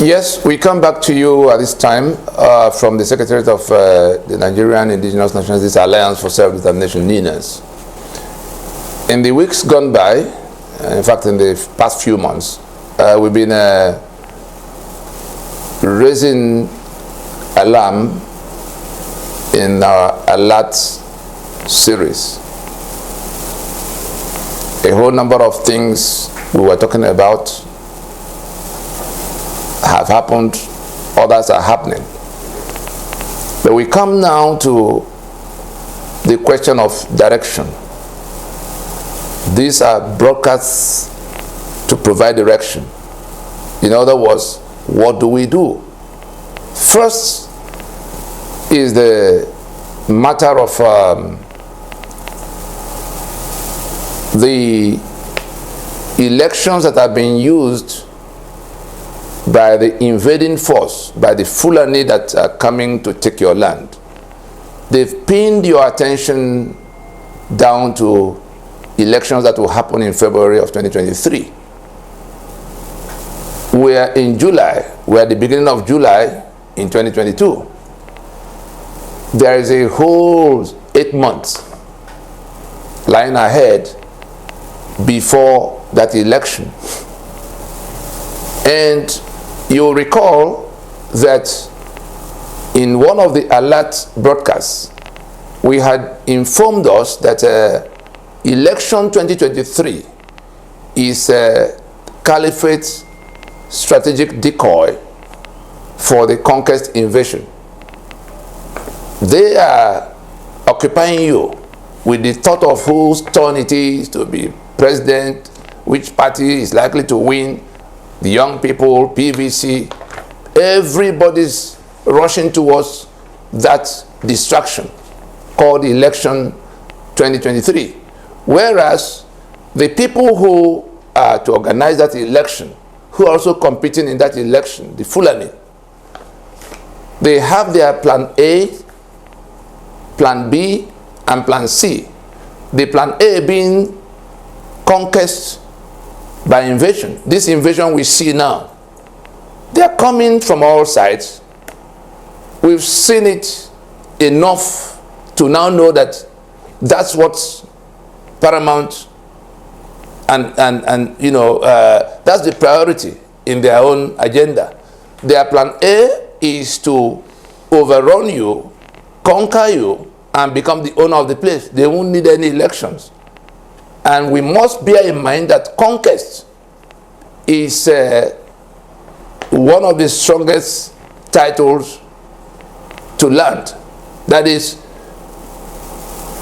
Yes, we come back to you at this time from the Secretariat of the Nigerian Indigenous Nationalities Alliance for Self-Determination, NINAS. In the weeks gone by, in fact in the past few months, we've been raising alarm in our alert series. A whole number of things we were talking about have happened, others are happening. But we come now to the question of direction. These are broadcasts to provide direction. In other words, what do we do? First is the matter of the elections that are being used by the invading force, by the Fulani that are coming to take your land. They've pinned your attention down to elections that will happen in February of 2023. We are in July, we are at the beginning of July in 2022. There is a whole 8 months lying ahead before that election. And you'll recall that in one of the alert broadcasts, we had informed us that election 2023 is a Caliphate strategic decoy for the Conquest invasion. They are occupying you with the thought of whose turn it is to be president, which party is likely to win, the young people, PVC, everybody's rushing towards that distraction called election 2023. Whereas the people who are to organize that election, who are also competing in that election, the Fulani, they have their plan A, plan B, and plan C. The plan A being conquest by invasion. This invasion we see now, they are coming from all sides. We've seen it enough to now know that that's what's paramount, and you know, that's the priority in their own agenda. Their plan A is to overrun you, conquer you, and become the owner of the place. They won't need any elections. And we must bear in mind that conquest is one of the strongest titles to land. That is,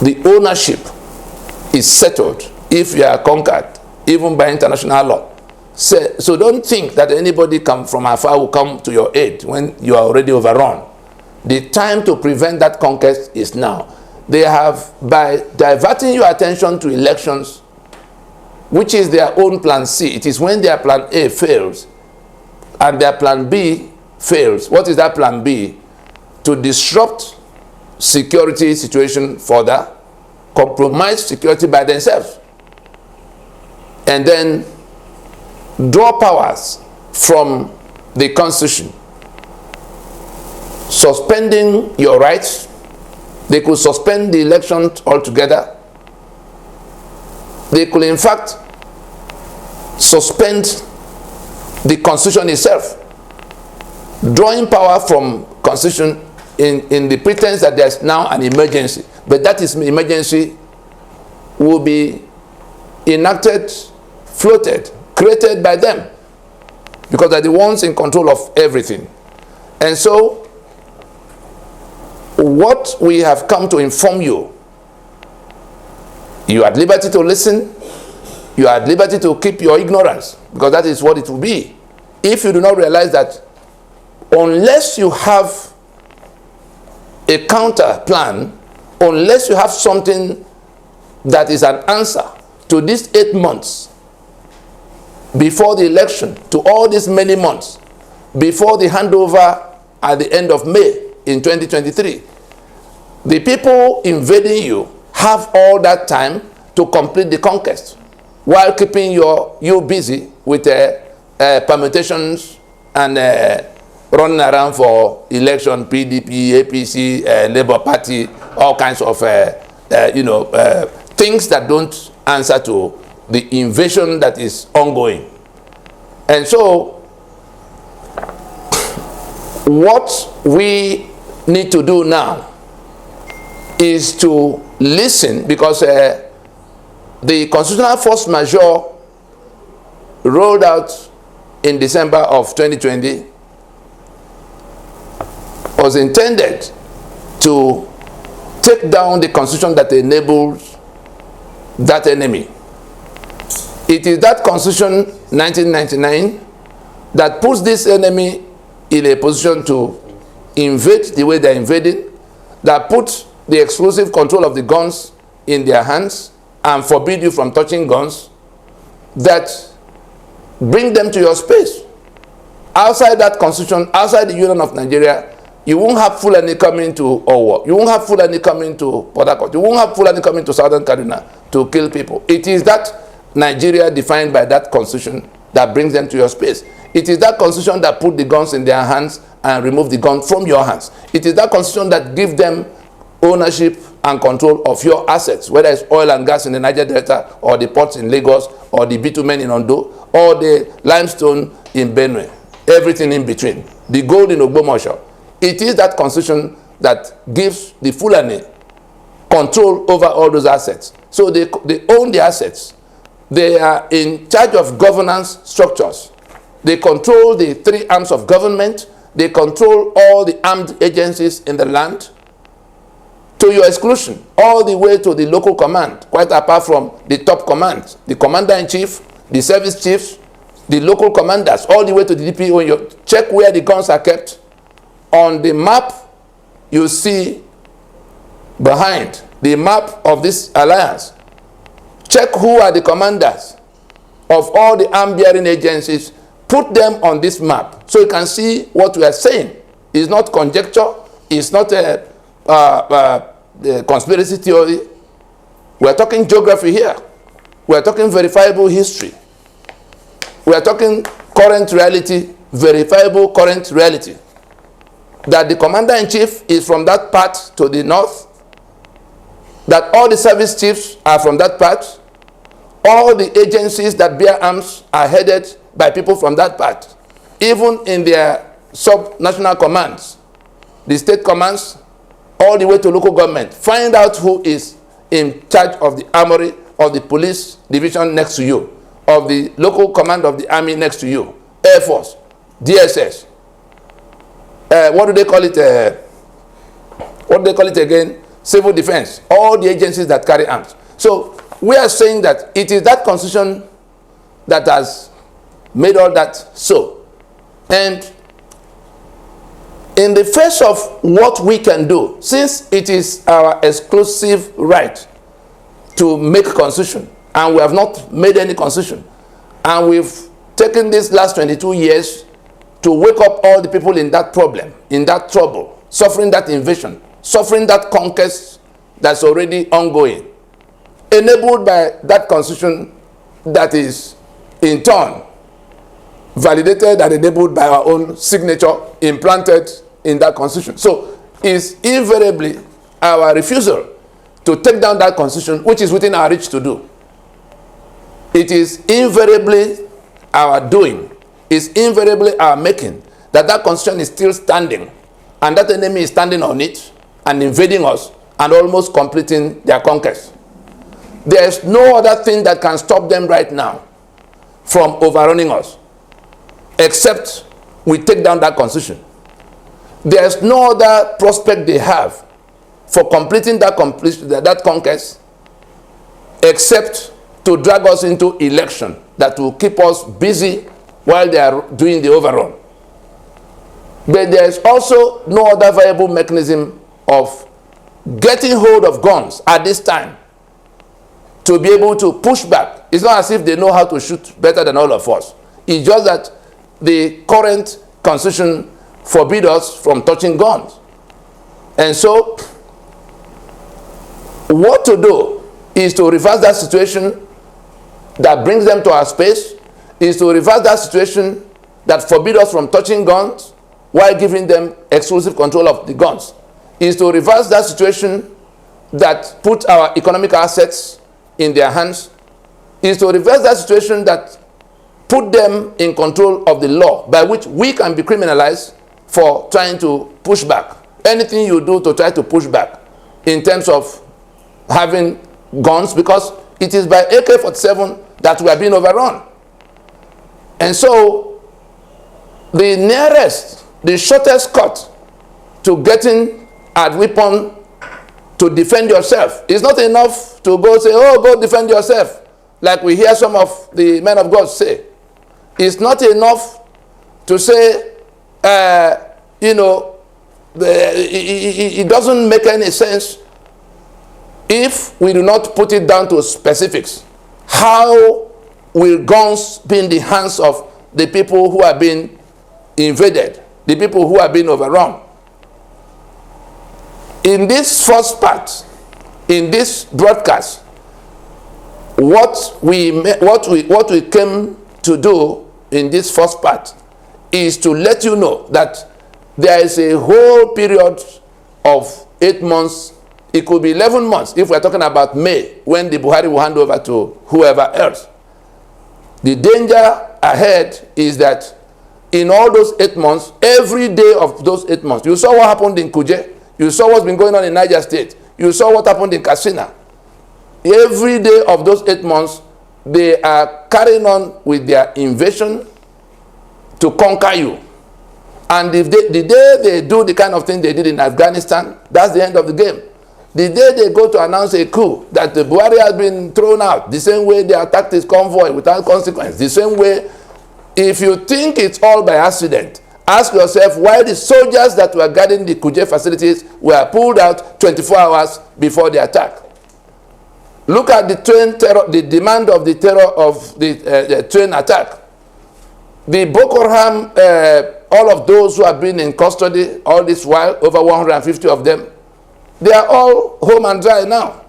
the ownership is settled if you are conquered, even by international law. So don't think that anybody from afar will come to your aid when you are already overrun. The time to prevent that conquest is now. They have, by diverting your attention to elections, which is their own plan C, it is when their plan A fails and their plan B fails. What is that plan B? To disrupt security situation further, compromise security by themselves, and then draw powers from the Constitution, suspending your rights. They could suspend the election altogether. They could in fact suspend the Constitution itself, drawing power from Constitution in the pretense that there's now an emergency. But that is emergency will be enacted, floated, created by them, because they're the ones in control of everything. And so what we have come to inform you, you are at liberty to listen, you are at liberty to keep your ignorance, because that is what it will be. If you do not realize that unless you have a counter plan, unless you have something that is an answer to these 8 months before the election, to all these many months before the handover at the end of May in 2023, the people invading you have all that time to complete the conquest while keeping you busy with permutations and running around for election, PDP, APC, Labour Party, all kinds of things that don't answer to the invasion that is ongoing. And so what we need to do now is to listen, because the constitutional force majeure rolled out in December of 2020 was intended to take down the constitution that enables that enemy. It is that constitution, 1999, that puts this enemy in a position to invade the way they're invading, that puts the exclusive control of the guns in their hands and forbid you from touching guns, that bring them to your space. Outside that constitution, outside the Union of Nigeria, you won't have Fulani coming to Owo. You won't have Fulani coming to Port Harcourt. You won't have Fulani coming to Southern Kaduna to kill people. It is that Nigeria defined by that constitution that brings them to your space. It is that constitution that put the guns in their hands and remove the gun from your hands. It is that constitution that gives them ownership and control of your assets, whether it's oil and gas in the Niger Delta, or the ports in Lagos, or the bitumen in Ondo, or the limestone in Benue, everything in between, the gold in Ogbomosho. It is that constitution that gives the Fulani control over all those assets. So they own the assets. They are in charge of governance structures. They control the three arms of government. They control all the armed agencies in the land, to your exclusion, all the way to the local command, quite apart from the top command, the commander-in-chief, the service chiefs, the local commanders, all the way to the DPO. You check where the guns are kept. On the map, you see behind the map of this alliance, check who are the commanders of all the arm-bearing agencies. Put them on this map so you can see what we are saying. It's not conjecture. It's not a conspiracy theory. We are talking geography here. We are talking verifiable history. We are talking current reality, verifiable current reality. That the commander-in-chief is from that part to the north. That all the service chiefs are from that part. All the agencies that bear arms are headed by people from that part. Even in their sub-national commands, the state commands, all the way to local government. Find out who is in charge of the armory, of the police division next to you, of the local command of the army next to you, Air Force, DSS. What do they call it? What do they call it again? Civil defense. All the agencies that carry arms. So we are saying that it is that constitution that has made all that so. And in the face of what we can do, since it is our exclusive right to make constitution, and we have not made any constitution, and we've taken this last 22 years to wake up all the people in that problem, in that trouble, suffering that invasion, suffering that conquest that's already ongoing, enabled by that constitution that is in turn validated and enabled by our own signature implanted in that constitution. So it's invariably our refusal to take down that constitution, which is within our reach to do. It is invariably our doing, it's invariably our making, that that constitution is still standing, and that enemy is standing on it and invading us and almost completing their conquest. There is no other thing that can stop them right now from overrunning us, except we take down that constitution. There is no other prospect they have for completing that conquest, except to drag us into election that will keep us busy while they are doing the overrun. But there is also no other viable mechanism of getting hold of guns at this time to be able to push back. It's not as if they know how to shoot better than all of us. It's just that the current constitution forbids us from touching guns. And so, what to do is to reverse that situation that brings them to our space, is to reverse that situation that forbid us from touching guns while giving them exclusive control of the guns, is to reverse that situation that put our economic assets in their hands, is to reverse that situation that put them in control of the law, by which we can be criminalized for trying to push back. Anything you do to try to push back in terms of having guns, because it is by AK-47 that we are being overrun. And so the nearest, the shortest cut to getting a weapon to defend yourself is not enough to go say, oh, go defend yourself, like we hear some of the men of God say. It's not enough to say, you know, it doesn't make any sense if we do not put it down to specifics. How will guns be in the hands of the people who are being invaded, the people who are being overrun? In this first part, in this broadcast, what we came to do in this first part is to let you know that there is a whole period of 8 months. It could be 11 months if we're talking about May, when the Buhari will hand over to whoever else. The danger ahead is that in all those 8 months, every day of those 8 months, you saw what happened in Kuje, you saw what's been going on in Niger State, you saw what happened in Katsina. Every day of those 8 months, they are carrying on with their invasion to conquer you. And if the day they do the kind of thing they did in Afghanistan, that's the end of the game. The day they go to announce a coup, that the Buhari has been thrown out, the same way they attacked his convoy without consequence, the same way, if you think it's all by accident, ask yourself why the soldiers that were guarding the Kuje facilities were pulled out 24 hours before the attack. Look at the train terror, the demand of the terror of the train attack. The Boko Haram, all of those who have been in custody all this while, over 150 of them, they are all home and dry now.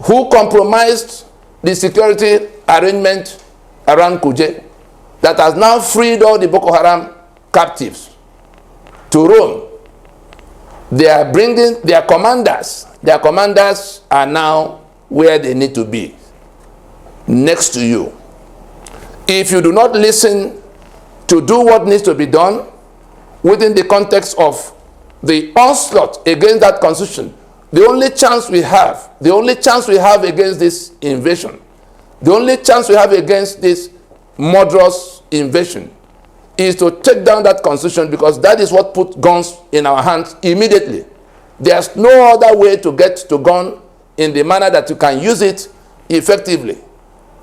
Who compromised the security arrangement around Kuje that has now freed all the Boko Haram captives to roam? They are bringing their commanders. Their commanders are now where they need to be, next to you. If you do not listen to do what needs to be done within the context of the onslaught against that constitution, the only chance we have against this invasion, the only chance we have against this murderous invasion is to take down that constitution, because that is what put guns in our hands immediately. There's no other way to get to gun in the manner that you can use it effectively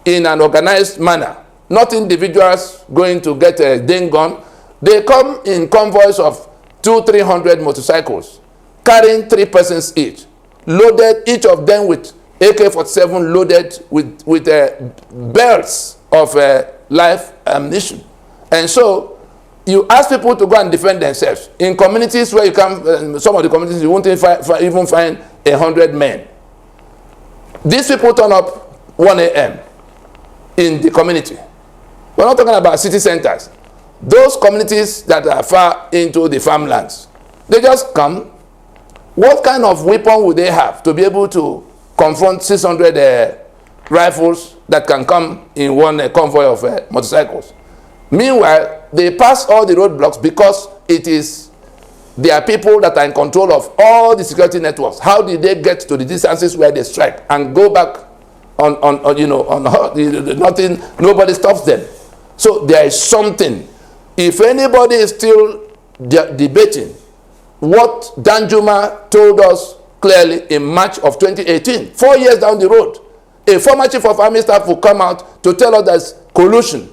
in an organized manner. Not individuals going to get a ding gun. They come in convoys of 200-300 motorcycles, carrying 3 persons each, loaded, each of them with AK-47 loaded with belts of live ammunition. And so you ask people to go and defend themselves in communities where you can, some of the communities you won't even find 100 men. These people turn up 1 a.m. in the community. We're not talking about city centers. Those communities that are far into the farmlands, they just come. What kind of weapon would they have to be able to confront 600 rifles that can come in one convoy of motorcycles? Meanwhile, they pass all the roadblocks because they are people that are in control of all the security networks. How did they get to the distances where they strike and go back on nothing? Nobody stops them. So there is something. If anybody is still debating what Danjuma told us clearly in March of 2018, 4 years down the road, a former chief of army staff will come out to tell us there's collusion,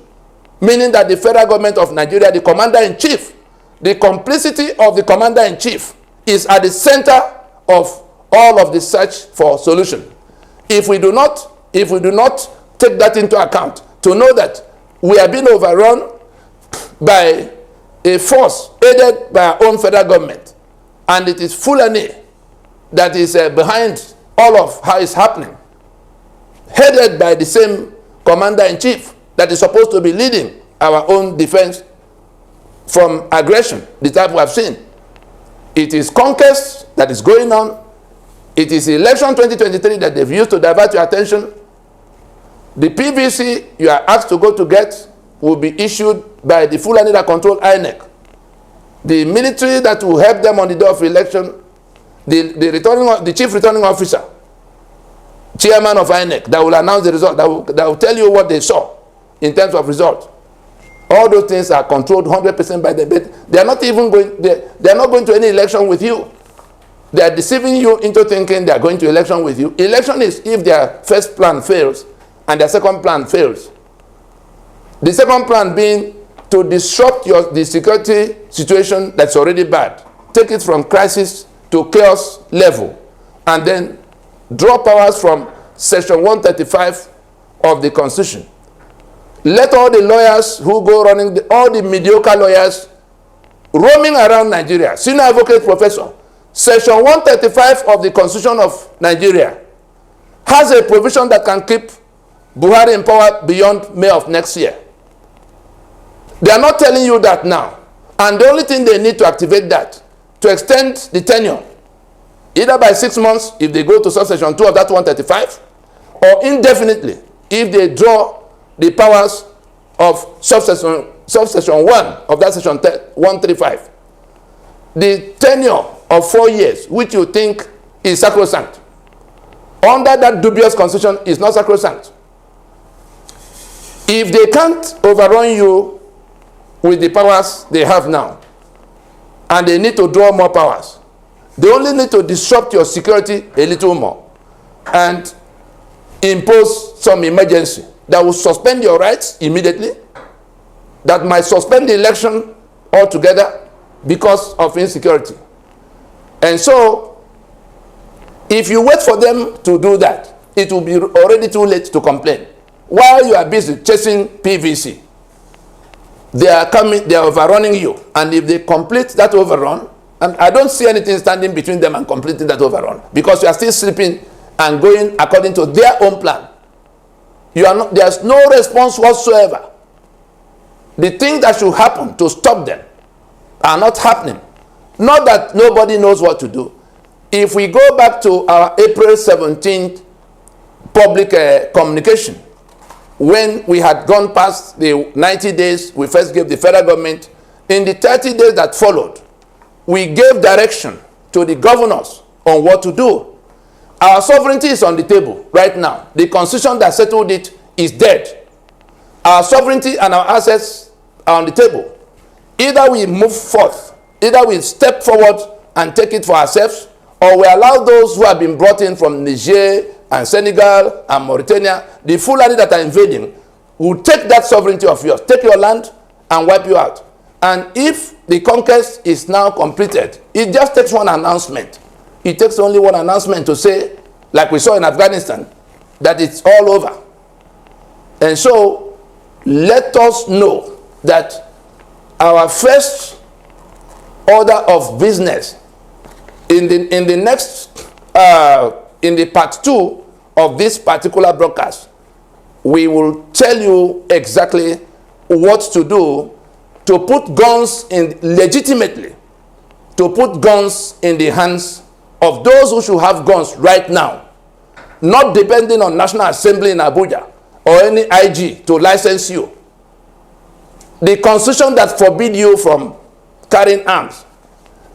meaning that the federal government of Nigeria, the commander-in-chief, the complicity of the commander-in-chief is at the center of all of the search for solution. If we do not take that into account, to know that we are being overrun by a force aided by our own federal government, and it is Fulani that is behind all of how it's happening, headed by the same commander-in-chief that is supposed to be leading our own defense from aggression, the type we have seen. It is conquest that is going on. It is election 2023 that they've used to divert your attention. The PVC you are asked to go to get will be issued by the Fulani that control INEC. The military that will help them on the day of election, the chief returning officer, chairman of INEC, that will announce the result, that will tell you what they saw in terms of result. All those things are controlled 100% by them. But they are not even going. They are not going to any election with you. They are deceiving you into thinking they are going to election with you. Election is if their first plan fails and their second plan fails. The second plan being to disrupt the security situation that's already bad. Take it from crisis to chaos level. And then draw powers from Section 135 of the Constitution. Let all the lawyers who go running, all the mediocre lawyers roaming around Nigeria, senior advocate professor, Section 135 of the Constitution of Nigeria has a provision that can keep Buhari in power beyond May of next year. They are not telling you that now. And the only thing they need to activate that, to extend the tenure, either by 6 months if they go to subsection 2 of that 135, or indefinitely if they draw the powers of subsection 1 of that section 135. The tenure of 4 years, which you think is sacrosanct, under that dubious constitution is not sacrosanct. If they can't overrun you with the powers they have now, and they need to draw more powers, they only need to disrupt your security a little more and impose some emergency that will suspend your rights immediately, that might suspend the election altogether because of insecurity. And so, if you wait for them to do that, it will be already too late to complain. While you are busy chasing PVC, they are coming, they are overrunning you. And if they complete that overrun, and I don't see anything standing between them and completing that overrun, because you are still sleeping and going according to their own plan. You are not, there's no response whatsoever. The things that should happen to stop them are not happening. Not that nobody knows what to do. If we go back to our April 17th public communication, when we had gone past the 90 days we first gave the federal government, in the 30 days that followed, we gave direction to the governors on what to do. Our sovereignty is on the table right now. The constitution that settled it is dead. Our sovereignty and our assets are on the table. Either we move forth, either we step forward and take it for ourselves, or we allow those who have been brought in from Niger and Senegal and Mauritania, the Fulani that are invading, will take that sovereignty of yours, take your land and wipe you out. And if the conquest is now completed, it just takes one announcement. It takes only one announcement to say, like we saw in Afghanistan, that it's all over. And so, let us know that our first order of business in the part 2 of this particular broadcast, we will tell you exactly what to do to put guns in legitimately, to put guns in the hands of those who should have guns right now, not depending on National Assembly in Abuja or any IG to license you. The constitution that forbids you from carrying arms,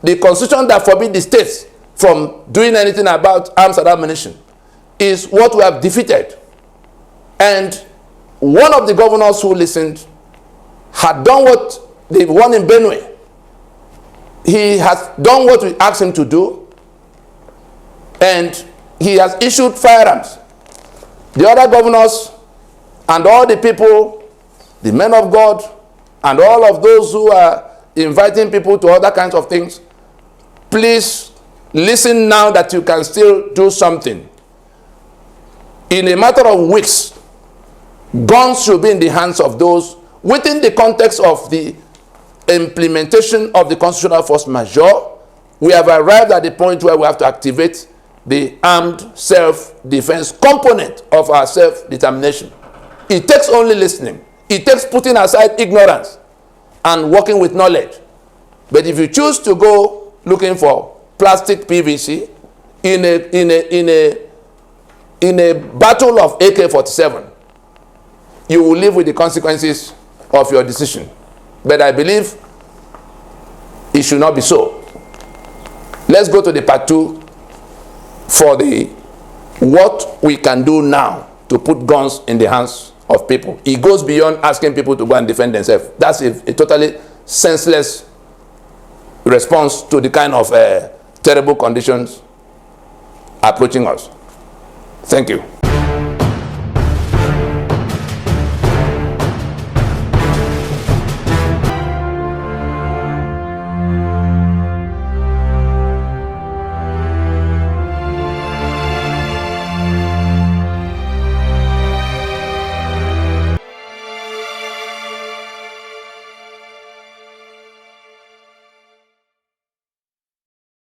the constitution that forbids the states from doing anything about arms and ammunition, is what we have defeated. And one of the governors who listened had done what the one in Benue. He has done what we asked him to do, and he has issued firearms. The other governors and all the people, the men of God, and all of those who are inviting people to other kinds of things, please listen now that you can still do something. In a matter of weeks, guns should be in the hands of those within the context of the implementation of the constitutional force majeure. We have arrived at the point where we have to activate the armed self-defense component of our self-determination. It takes only listening. It takes putting aside ignorance and working with knowledge. But if you choose to go looking for plastic PVC in a battle of AK-47, you will live with the consequences of your decision. But I believe it should not be so. Let's go to the part 2 for the what we can do now to put guns in the hands of people. It goes beyond asking people to go and defend themselves. That's a totally senseless response to the kind of terrible conditions approaching us. Thank you.